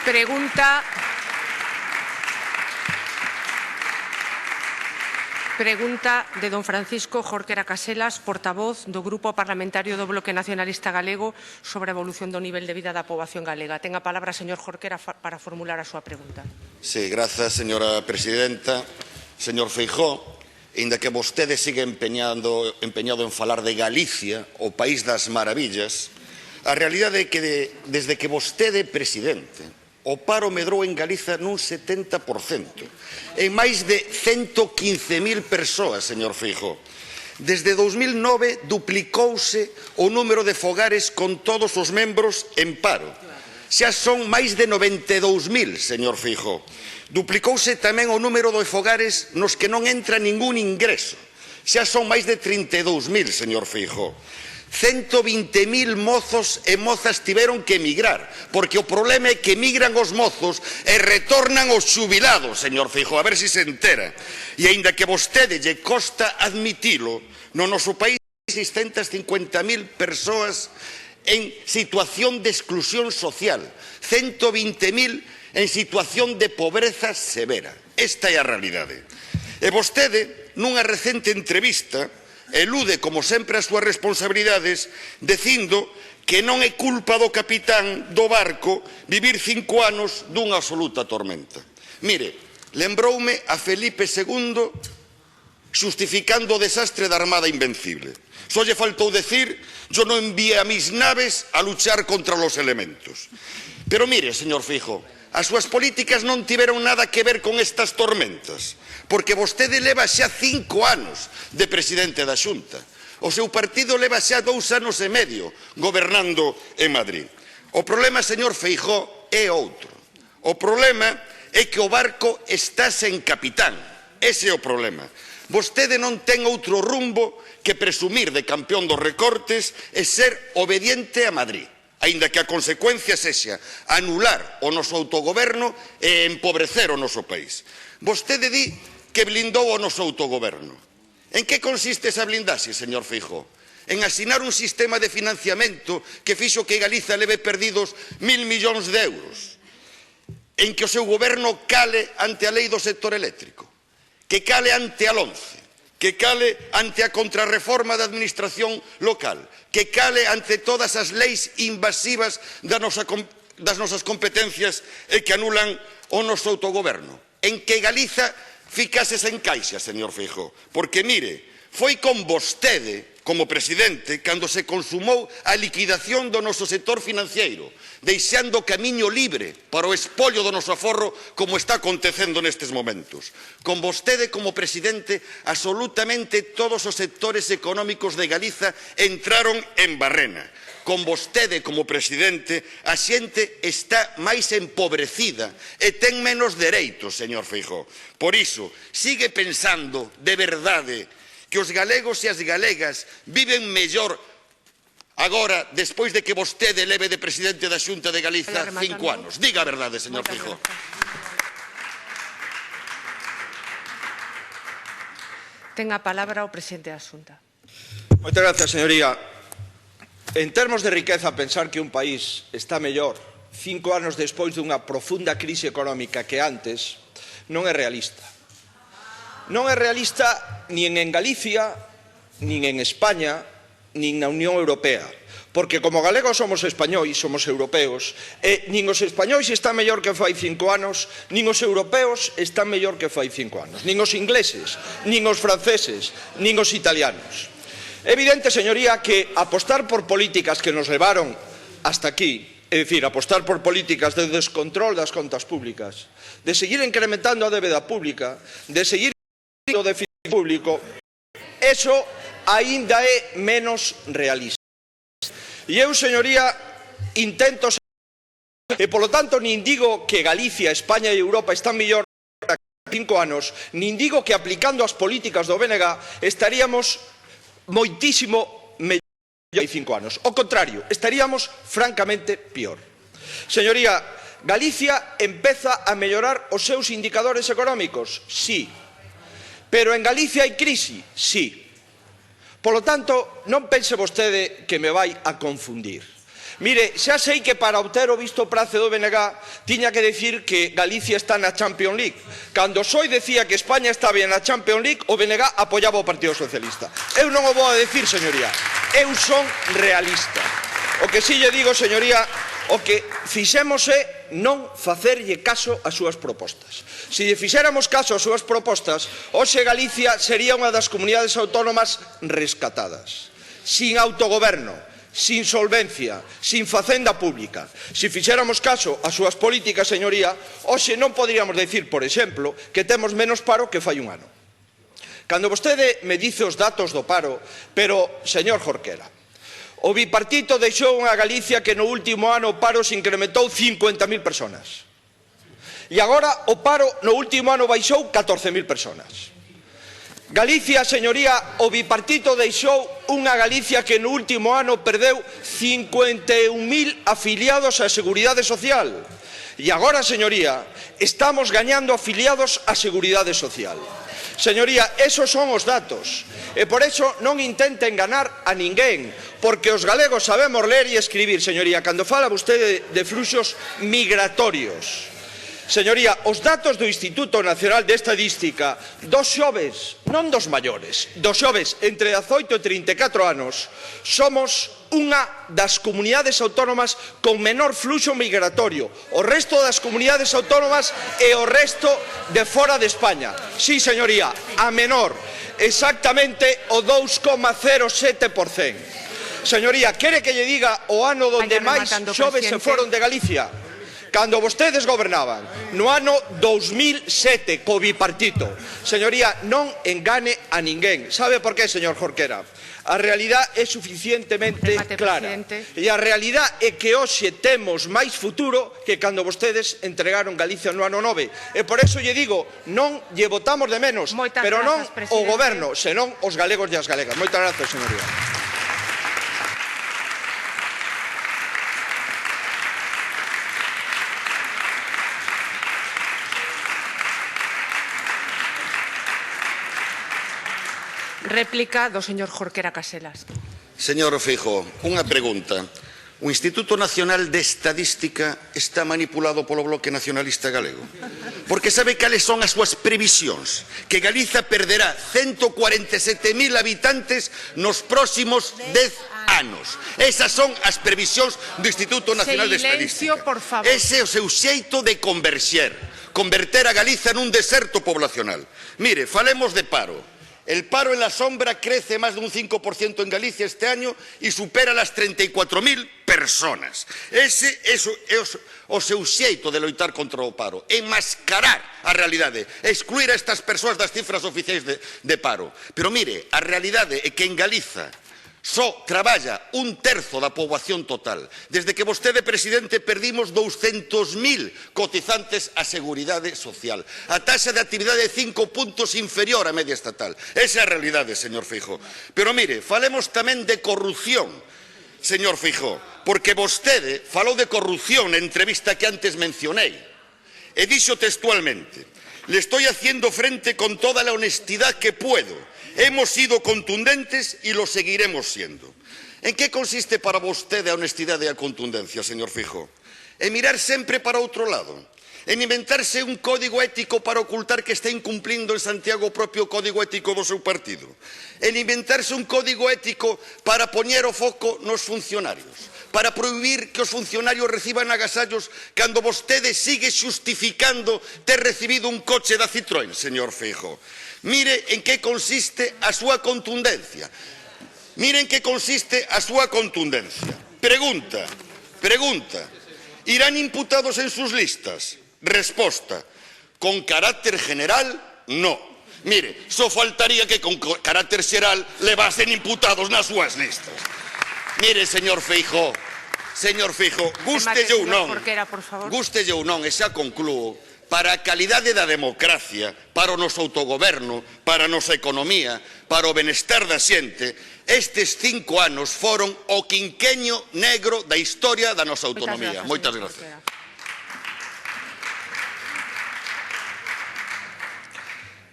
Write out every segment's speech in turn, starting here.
Pregunta de don Francisco Jorquera Caselas, portavoz do Grupo Parlamentario do Bloque Nacionalista Galego sobre a evolución do nivel de vida da poboación galega. Ten a palabra, señor Jorquera, para formular a súa pregunta. Sí, grazas, señora presidenta. Señor Feijóo, inda que vostede sigue empeñado en falar de Galicia, o país das maravillas, a realidade é que desde que vostede é presidente, o paro medrou en Galiza nun 70%. En máis de 115.000 persoas, señor Feijóo. Desde 2009 duplicouse o número de fogares con todos os membros en paro. Xa son máis de 92.000, señor Feijóo. Duplicouse tamén o número de fogares nos que non entra ningún ingreso. Xa son máis de 32.000, señor Feijóo. 120.000 mozos e mozas tiveron que emigrar, porque o problema é que emigran os mozos e retornan os xubilados, señor Feijóo, a ver se se entera. E aínda que vostede lle costa admitilo, no noso país hai 650.000 persoas en situación de exclusión social, 120.000 en situación de pobreza severa. Esta é a realidade. E vostede, nunha recente entrevista, elude, como sempre, as súas responsabilidades dicindo que non é culpa do capitán do barco vivir 5 anos dunha absoluta tormenta. Mire, lembroume a Felipe II xustificando o desastre da Armada Invencible. Só lle faltou decir: yo non envié a mis naves a luchar contra los elementos. Pero mire, señor Feijóo, as súas políticas non tiveron nada que ver con estas tormentas, porque vostede leva xa 5 anos de presidente da Xunta. O seu partido leva xa 2 anos e medio gobernando en Madrid. O problema, señor Feijóo, é outro. O problema é que o barco está sen capitán. Ese é o problema. Vostede non ten outro rumbo que presumir de campeón dos recortes e ser obediente a Madrid, aínda que a consecuencia sexa anular o noso autogoberno e empobrecer o noso país. Vostede di que blindou o noso autogoberno. En que consiste esa blindaxe, señor Feijóo? En asinar un sistema de financiamento que fixo que Galiza leve perdidos 1.000 millóns de euros. En que o seu goberno cale ante a lei do sector eléctrico, que cale ante a LOMCE, que cale ante a contrarreforma da administración local, que cale ante todas as leis invasivas das nosas competencias e que anulan o noso autogoberno. En que Galiza ficase sen caixa, señor Feijóo, porque, mire, foi con vostede, como presidente, cando se consumou a liquidación do noso sector financiero, deixando camiño libre para o espolio do noso aforro, como está acontecendo nestes momentos. Con vostede, como presidente, absolutamente todos os sectores económicos de Galiza entraron en barrena. Con vostede, como presidente, a xente está máis empobrecida e ten menos dereitos, señor Feijóo. Por iso, sigue pensando, de verdade, que os galegos e as galegas viven mellor agora, despois de que vostede leve de presidente da Xunta de Galiza 5 anos. Diga a verdade, señor Feijóo. Ten a palabra o presidente da Xunta. Moitas gracias, señoría. En termos de riqueza, pensar que un país está mellor 5 anos despois dunha profunda crise económica que antes non é realista. Non é realista nin en Galicia, nin en España, nin na Unión Europea. Porque como galegos somos españois, somos europeos, e nin os españois están mellor que fai 5 anos, nin os europeos están mellor que fai 5 anos, nin os ingleses, nin os franceses, nin os italianos. É evidente, señoría, que apostar por políticas que nos levaron hasta aquí, é dicir, apostar por políticas de descontrol das contas públicas, de seguir incrementando a débeda pública, de seguir o déficit público, eso aínda é menos realista. E eu, señoría, intento ser, e polo tanto nin digo que Galicia, España e Europa están mellor que 5 anos, nin digo que aplicando as políticas do BNG estaríamos moitísimo mellor que 5 anos. Ao contrario, estaríamos francamente pior. Señoría, Galicia empeza a mellorar os seus indicadores económicos? Sí. Pero en Galicia hai crise? Sí. Polo tanto, non pense vostede que me vai a confundir. Mire, xa sei que para obter o visto prace do BNG tiña que decir que Galicia está na Champions League. Cando Soi decía que España estaba na Champions League, o BNG apoiaba o Partido Socialista. Eu non o vou a decir, señoría. Eu son realista. O que si lle digo, señoría, o que fixemos é non facerlle caso ás súas propostas. Se lle fixéramos caso ás súas propostas, hoxe Galicia sería unha das comunidades autónomas rescatadas, sin autogoberno, sin solvencia, sin facenda pública. Se fixéramos caso ás súas políticas, señoría, hoxe non poderíamos decir, por exemplo, que temos menos paro que fai un ano. Cando vostede me dice os datos do paro, pero, señor Jorquera, o bipartito deixou unha Galicia que no último ano o paro se incrementou 50.000 personas. E agora o paro no último ano baixou 14.000 personas. Galicia, señoría, o bipartito deixou unha Galicia que no último ano perdeu 51.000 afiliados á Seguridade Social. E agora, señoría, estamos gañando afiliados á Seguridade Social. Señoría, esos son os datos. E por iso non intente enganar a ninguén, porque os galegos sabemos ler e escribir, señoría, cando fala vostede de fluxos migratorios. Señoría, os datos do Instituto Nacional de Estadística dos xoves, non dos maiores, dos xoves entre 18 e 34 anos, somos unha das comunidades autónomas con menor fluxo migratorio. O resto das comunidades autónomas e o resto de fora de España. Sí, señoría, a menor, exactamente o 2,07%. Señoría, quere que lle diga o ano onde máis xoves se foron de Galicia? Cando vostedes gobernaban, no ano 2007, co bipartito. Señoría, non engane a ninguén. Sabe por qué, señor Jorquera? A realidade é suficientemente clara. E a realidade é que hoxe temos máis futuro que cando vostedes entregaron Galicia no ano 9. E por eso lle digo, non lle votamos de menos, pero non o goberno, senón os galegos e as galegas. Moitas grazas, señoría. Réplica do señor Jorquera Caselas. Señor Feijóo, unha pregunta. O Instituto Nacional de Estadística está manipulado polo Bloque Nacionalista Galego? Porque sabe cales son as súas previsións? Que Galiza perderá 147.000 habitantes nos próximos 10 anos. Esas son as previsións do Instituto Nacional de Estadística. Silencio, por favor. Ese é o seu xeito de converter a Galiza nun deserto poblacional. Mire, falemos de paro. El paro en la sombra crece más de un 5% en Galicia este año y supera las 34.000 personas. Ese é o seu xeito de loitar contra o paro. Enmascarar a realidade, excluir a estas persoas das cifras oficiais de paro. Pero mire, a realidade é que en Galiza só traballa un terzo da poboación total. Desde que vostede, presidente, perdimos 200.000 cotizantes á Seguridade Social. A taxa de actividade é 5 puntos inferior á media estatal. Esa é a realidade, señor Feijóo. Pero mire, falemos tamén de corrupción, señor Feijóo, porque vostede falou de corrupción na entrevista que antes mencionei. E dixo textualmente: le estoy haciendo frente con toda la honestidad que puedo. Hemos sido contundentes y lo seguiremos siendo. En que consiste para vostede a honestidade e a contundencia, señor Feijóo? En mirar sempre para outro lado. En inventarse un código ético para ocultar que está incumplindo en Santiago o propio código ético do seu partido. En inventarse un código ético para poñer o foco nos funcionarios. Para prohibir que os funcionarios reciban agasallos cando vostede sigue xustificando ter recibido un coche da Citroën, señor Feijóo. Mire en que consiste a súa contundencia. Mire en que consiste a súa contundencia. Pregunta. ¿Irán imputados en sus listas? Resposta. Con carácter general, no. Mire, só faltaría que con carácter xeral levasen imputados nas súas listas. Mire, señor Feijóo, gústelle ou non, e xa conclúo, para a calidade da democracia, para o noso autogoberno, para a nosa economía, para o benestar da xente, estes 5 anos foron o quinqueño negro da historia da nosa autonomía. Moitas gracias.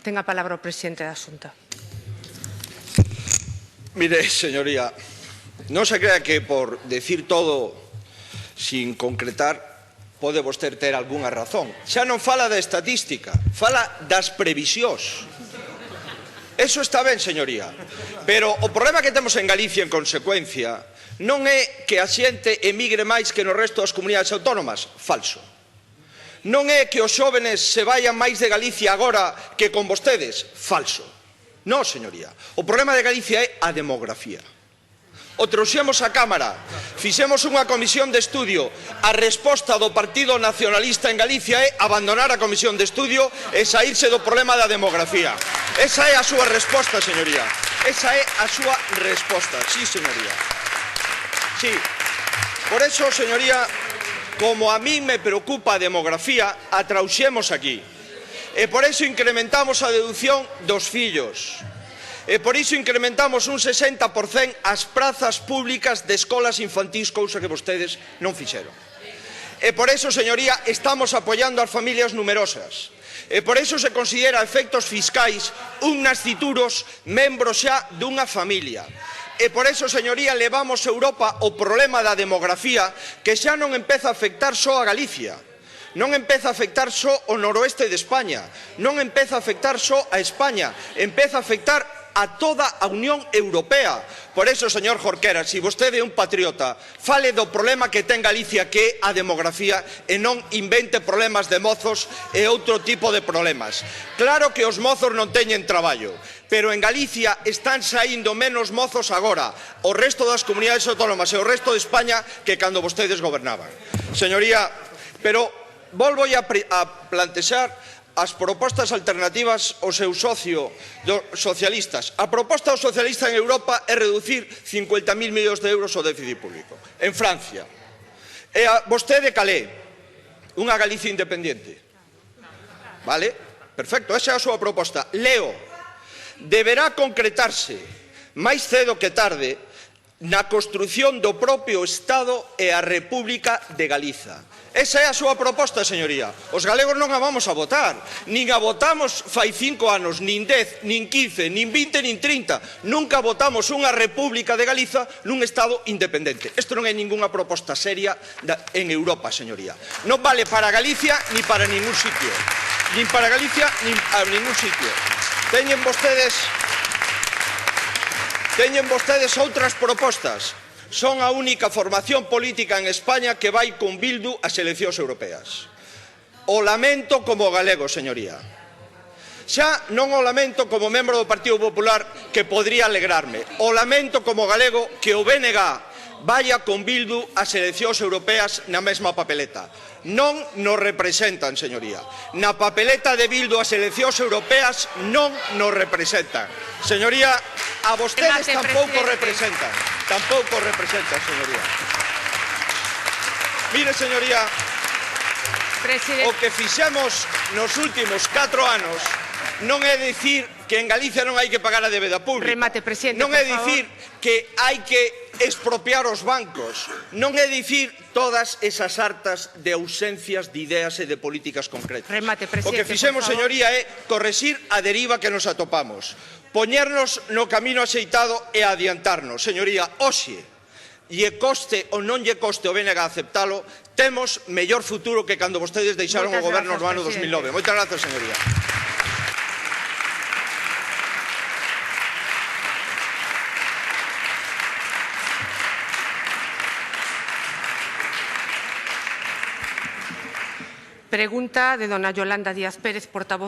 Ten a palabra o presidente da Xunta. Mire, señoría, non se crea que por decir todo sin concretar, pode vostede ter algunha razón. Xa non fala da estatística, fala das previsións. Eso está ben, señoría. Pero o problema que temos en Galicia, en consecuencia, non é que a xente emigre máis que no resto das comunidades autónomas. Falso. Non é que os xóvenes se vayan máis de Galicia agora que con vostedes. Falso. Non, señoría. O problema de Galicia é a demografía. O trouxemos á Cámara, fixemos unha comisión de estudio. A resposta do Partido Nacionalista en Galicia é abandonar a comisión de estudio e saírse do problema da demografía. Esa é a súa resposta, señoría. Esa é a súa resposta. Sí, señoría. Sí. Por eso, señoría, como a mí me preocupa a demografía, a trouxemos aquí. E por eso incrementamos a deducción dos fillos. E por iso incrementamos un 60% as prazas públicas de escolas infantís, cousa que vostedes non fixeron. E por iso, señoría, estamos apoiando as familias numerosas. E por iso se considera efectos fiscais un nascituros membros xa dunha familia. E por iso, señoría, levamos a Europa o problema da demografía que xa non empeza a afectar só a Galicia. Non empeza a afectar só o noroeste de España. Non empeza a afectar só a España. Empeza a afectar a toda a Unión Europea. Por eso, señor Jorquera, se vostede é un patriota, fale do problema que ten Galicia, que é a demografía, e non invente problemas de mozos e outro tipo de problemas. Claro que os mozos non teñen traballo, pero en Galicia están saindo menos mozos agora, o resto das comunidades autónomas e o resto de España, que cando vostedes gobernaban. Señoría, pero volvo a plantexar as propostas alternativas ao seu socio dos socialistas. A proposta do socialista en Europa é reducir 50.000 millóns de euros o déficit público. En Francia. E vostede calé unha Galicia independente. Vale? Perfecto, esa é a súa proposta. Leo. Deberá concretarse máis cedo que tarde na construción do propio Estado e a República de Galiza. Esa é a súa proposta, señoría. Os galegos non a vamos a votar. Nin a votamos fai 5 anos, nin 10, nin 15, nin 20, nin 30. Nunca votamos unha República de Galiza nun Estado independente. Isto non é ningunha proposta seria en Europa, señoría. Non vale para Galicia ni para ningún sitio. Nin para Galicia nin a ningún sitio. Teñen vostedes outras propostas. Son a única formación política en España que vai con Bildu ás eleccións europeas. O lamento como galego, señoría. Xa non o lamento como membro do Partido Popular, que podría alegrarme. O lamento como galego que o BNG vaya con Bildu ás eleccións europeas na mesma papeleta. Non nos representan, señoría. Na papeleta de Bildu ás eleccións europeas non nos representan. Señoría, a vostedes tampouco representan. Tampouco representan, señoría. Mire, señoría, o que fixemos nos últimos 4 anos non é dicir que en Galicia non hai que pagar a débeda pública. Remate, presidente, non é dicir que hai que expropiar os bancos. Non é dicir todas esas hartas de ausencias de ideas e de políticas concretas. Remate, presidente, o que fixemos, señoría, é correxir a deriva que nos atopamos. Poñernos no camino axeitado e adiantarnos. Señoría, hoxe, lle coste ou non lle coste o BNG aceptalo, temos mellor futuro que cando vostedes deixaron o goberno no ano 2009. Moitas grazas, señoría. Pregunta de dona Yolanda Díaz Pérez, portavoz